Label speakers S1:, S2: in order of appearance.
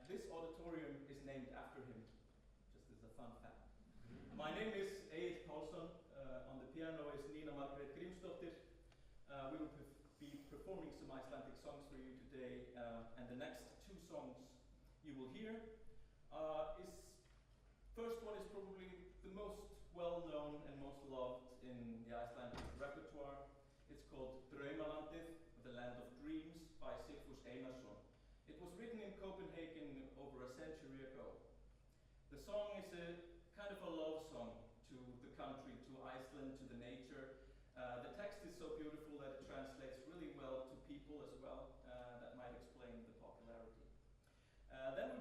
S1: This auditorium is named after him, just as a fun fact. My name is Egill Pálsson. On the piano is Nina Margrét Grímsdóttir. We will be performing some Icelandic songs for you today, and the next two songs you will hear first one is probably the most well-known and most loved in the Icelandic repertoire. It's called Draumalandið, the Land of Dreams, by Sigfús Einarsson. It was written in Copenhagen over a century ago. The song is a kind of a love song to the country, to Iceland, to the nature. The text is so beautiful that it translates really well to people as well. That might explain the popularity. Then we're